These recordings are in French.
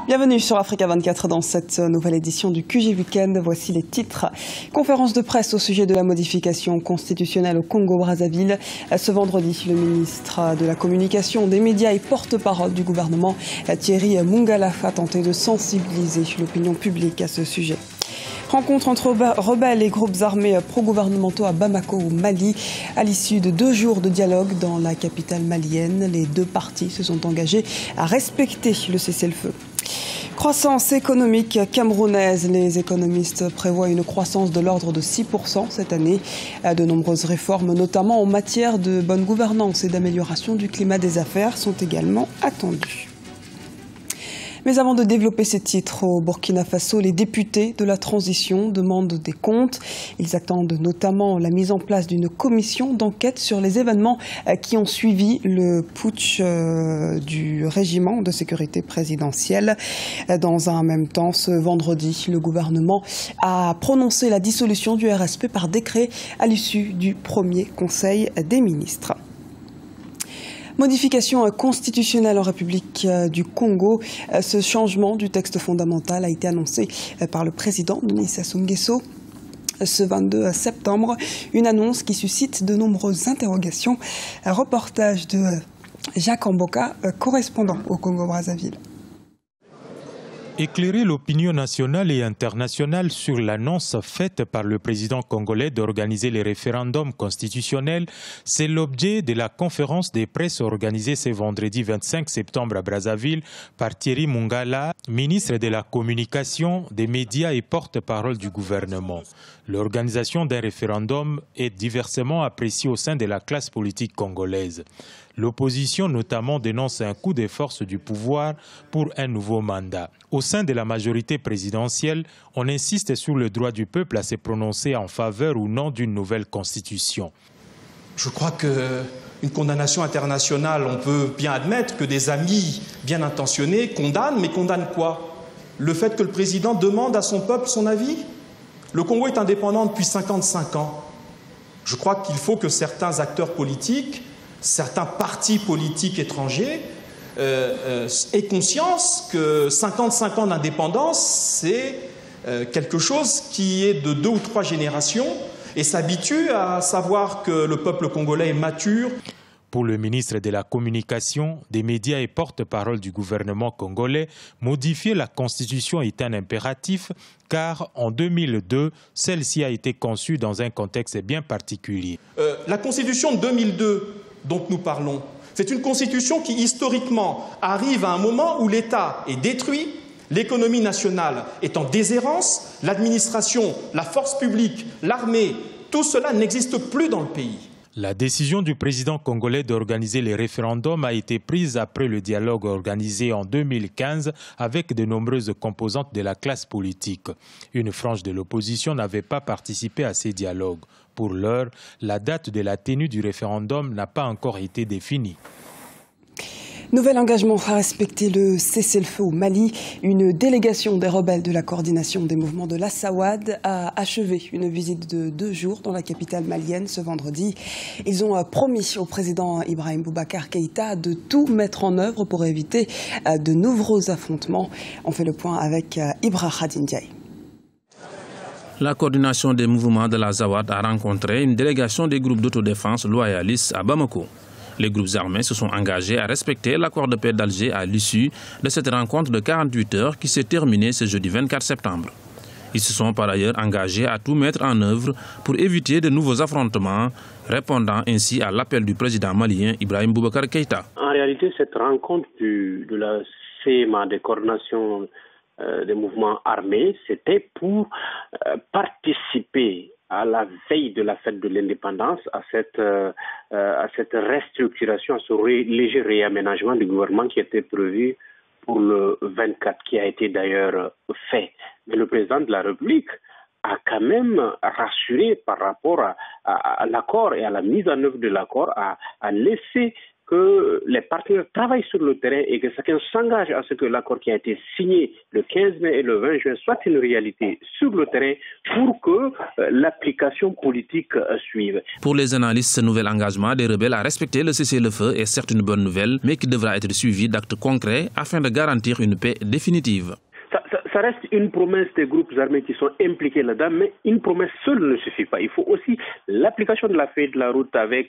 Bienvenue sur Africa 24 dans cette nouvelle édition du QG Weekend. Voici les titres. Conférence de presse au sujet de la modification constitutionnelle au Congo-Brazzaville. Ce vendredi, le ministre de la Communication, des médias et porte-parole du gouvernement, Thierry Mungala, a tenté de sensibiliser l'opinion publique à ce sujet. Rencontre entre rebelles et groupes armés pro-gouvernementaux à Bamako au Mali. À l'issue de 2 jours de dialogue dans la capitale malienne, les 2 parties se sont engagées à respecter le cessez-le-feu. Croissance économique camerounaise. Les économistes prévoient une croissance de l'ordre de 6% cette année. De nombreuses réformes, notamment en matière de bonne gouvernance et d'amélioration du climat des affaires, sont également attendues. Mais avant de développer ces titres au Burkina Faso, les députés de la transition demandent des comptes. Ils attendent notamment la mise en place d'une commission d'enquête sur les événements qui ont suivi le putsch du régiment de sécurité présidentielle. Dans un même temps, ce vendredi, le gouvernement a prononcé la dissolution du RSP par décret à l'issue du premier Conseil des ministres. Modification constitutionnelle en République du Congo. Ce changement du texte fondamental a été annoncé par le président Denis Sassou Nguesso ce 22 septembre. Une annonce qui suscite de nombreuses interrogations. Un reportage de Jacques Amboka, correspondant au Congo-Brazzaville. Éclairer l'opinion nationale et internationale sur l'annonce faite par le président congolais d'organiser les référendums constitutionnels, c'est l'objet de la conférence de presse organisée ce vendredi 25 septembre à Brazzaville par Thierry Mungala, ministre de la Communication, des médias et porte-parole du gouvernement. L'organisation d'un référendum est diversement appréciée au sein de la classe politique congolaise. L'opposition notamment dénonce un coup de force du pouvoir pour un nouveau mandat. Au sein de la majorité présidentielle, on insiste sur le droit du peuple à se prononcer en faveur ou non d'une nouvelle constitution. Je crois qu'une condamnation internationale, on peut bien admettre que des amis bien intentionnés condamnent, mais condamnent quoi? Le fait que le président demande à son peuple son avis? Le Congo est indépendant depuis 55 ans. Je crois qu'il faut que certains acteurs politiques, certains partis politiques étrangers aient conscience que 55 ans d'indépendance, c'est quelque chose qui est de 2 ou 3 générations et s'habitue à savoir que le peuple congolais est mature. Pour le ministre de la Communication, des médias et porte-parole du gouvernement congolais, modifier la Constitution est un impératif car en 2002, celle-ci a été conçue dans un contexte bien particulier. La Constitution de 2002 dont nous parlons, c'est une Constitution qui historiquement arrive à un moment où l'État est détruit, l'économie nationale est en déshérence, l'administration, la force publique, l'armée, tout cela n'existe plus dans le pays. La décision du président congolais d'organiser les référendums a été prise après le dialogue organisé en 2015 avec de nombreuses composantes de la classe politique. Une frange de l'opposition n'avait pas participé à ces dialogues. Pour l'heure, la date de la tenue du référendum n'a pas encore été définie. Nouvel engagement à respecter le cessez-le-feu au Mali. Une délégation des rebelles de la coordination des mouvements de l'Assawad a achevé une visite de 2 jours dans la capitale malienne ce vendredi. Ils ont promis au président Ibrahim Boubacar Keïta de tout mettre en œuvre pour éviter de nouveaux affrontements. On fait le point avec Ibra Khadindiaï. La coordination des mouvements de l'Azawad a rencontré une délégation des groupes d'autodéfense loyalistes à Bamako. Les groupes armés se sont engagés à respecter l'accord de paix d'Alger à l'issue de cette rencontre de 48 heures qui s'est terminée ce jeudi 24 septembre. Ils se sont par ailleurs engagés à tout mettre en œuvre pour éviter de nouveaux affrontements, répondant ainsi à l'appel du président malien Ibrahim Boubacar Keïta. En réalité, cette rencontre de la CMA, des coordinations des mouvements armés, c'était pour participer à la veille de la fête de l'indépendance, à cette restructuration, à ce léger réaménagement du gouvernement qui était prévu pour le 24, qui a été d'ailleurs fait. Mais le président de la République a quand même rassuré par rapport à l'accord et à la mise en œuvre de l'accord, a laissé que les partenaires travaillent sur le terrain et que chacun s'engage à ce que l'accord qui a été signé le 15 mai et le 20 juin soit une réalité sur le terrain pour que l'application politique suive. Pour les analystes, ce nouvel engagement des rebelles à respecter le cessez-le-feu est certes une bonne nouvelle, mais qui devra être suivi d'actes concrets afin de garantir une paix définitive. Ça reste une promesse des groupes armés qui sont impliqués là-dedans, mais une promesse seule ne suffit pas. Il faut aussi l'application de la feuille de la route avec,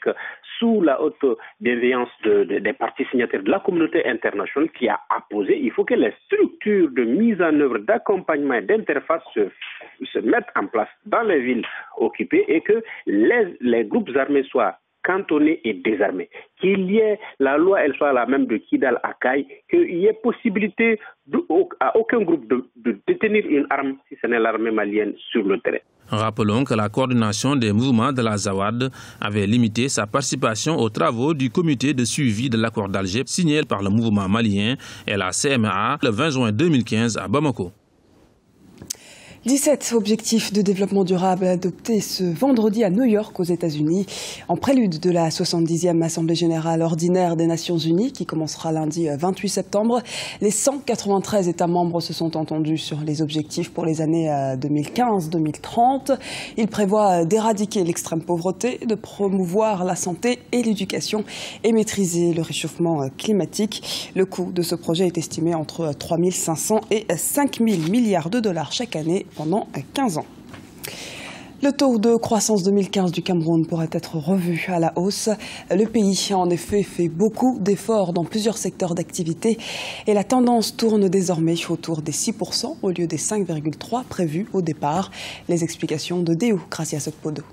sous la haute bienveillance des partis signataires de la communauté internationale qui a apposé. Il faut que les structures de mise en œuvre, d'accompagnement et d'interface se mettent en place dans les villes occupées et que les groupes armés soient cantonnés et désarmés. Qu'il y ait, la loi, elle soit la même de Kidal à Kay, qu'il y ait possibilité à aucun groupe de détenir une arme, si ce n'est l'armée malienne, sur le terrain. Rappelons que la coordination des mouvements de la ZAWAD avait limité sa participation aux travaux du comité de suivi de l'accord d'Alger signé par le mouvement malien et la CMA le 20 juin 2015 à Bamako. 17 objectifs de développement durable adoptés ce vendredi à New York aux États-Unis en prélude de la 70e Assemblée générale ordinaire des Nations Unies qui commencera lundi 28 septembre. Les 193 États membres se sont entendus sur les objectifs pour les années 2015-2030. Ils prévoient d'éradiquer l'extrême pauvreté, de promouvoir la santé et l'éducation et maîtriser le réchauffement climatique. Le coût de ce projet est estimé entre 3 500 et 5 000 milliards de dollars chaque année pendant 15 ans. Le taux de croissance 2015 du Cameroun pourrait être revu à la hausse. Le pays a en effet fait beaucoup d'efforts dans plusieurs secteurs d'activité et la tendance tourne désormais autour des 6% au lieu des 5,3% prévus au départ. Les explications de Déo Gracia Sokpodo.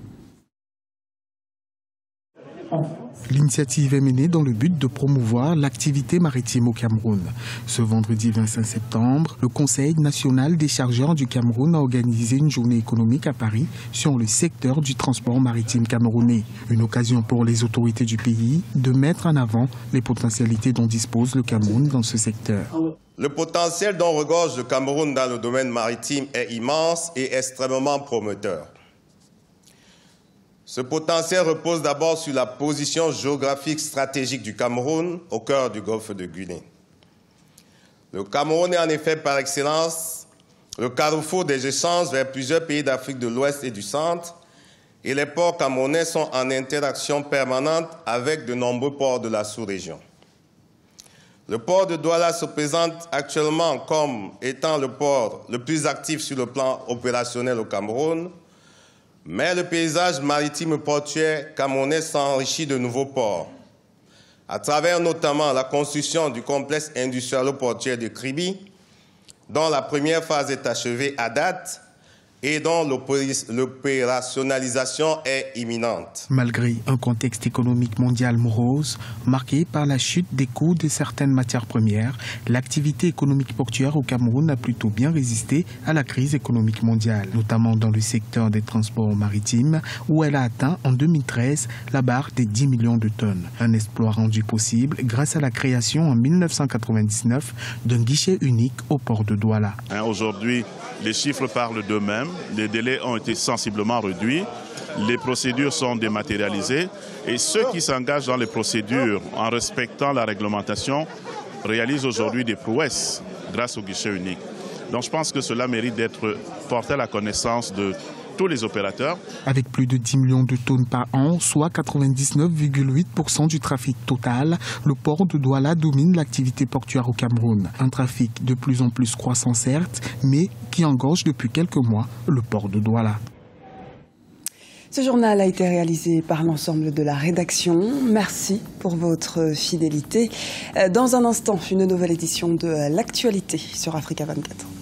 L'initiative est menée dans le but de promouvoir l'activité maritime au Cameroun. Ce vendredi 25 septembre, le Conseil national des chargeurs du Cameroun a organisé une journée économique à Paris sur le secteur du transport maritime camerounais. Une occasion pour les autorités du pays de mettre en avant les potentialités dont dispose le Cameroun dans ce secteur. Le potentiel dont regorge le Cameroun dans le domaine maritime est immense et extrêmement prometteur. Ce potentiel repose d'abord sur la position géographique stratégique du Cameroun au cœur du golfe de Guinée. Le Cameroun est en effet par excellence le carrefour des échanges vers plusieurs pays d'Afrique de l'Ouest et du Centre et les ports camerounais sont en interaction permanente avec de nombreux ports de la sous-région. Le port de Douala se présente actuellement comme étant le port le plus actif sur le plan opérationnel au Cameroun. Mais le paysage maritime portuaire camerounais s'enrichit de nouveaux ports, à travers notamment la construction du complexe industriel-portuaire de Kribi, dont la première phase est achevée à date et dont l'opérationnalisation est imminente. Malgré un contexte économique mondial morose, marqué par la chute des coûts de certaines matières premières, l'activité économique portuaire au Cameroun a plutôt bien résisté à la crise économique mondiale, notamment dans le secteur des transports maritimes, où elle a atteint en 2013 la barre des 10 millions de tonnes. Un exploit rendu possible grâce à la création en 1999 d'un guichet unique au port de Douala. Aujourd'hui, les chiffres parlent d'eux-mêmes. Les délais ont été sensiblement réduits, les procédures sont dématérialisées et ceux qui s'engagent dans les procédures en respectant la réglementation réalisent aujourd'hui des prouesses grâce au guichet unique. Donc je pense que cela mérite d'être porté à la connaissance de tous les opérateurs. Avec plus de 10 millions de tonnes par an, soit 99,8% du trafic total, le port de Douala domine l'activité portuaire au Cameroun. Un trafic de plus en plus croissant certes, mais qui engorge depuis quelques mois le port de Douala. Ce journal a été réalisé par l'ensemble de la rédaction. Merci pour votre fidélité. Dans un instant, une nouvelle édition de l'actualité sur Africa 24.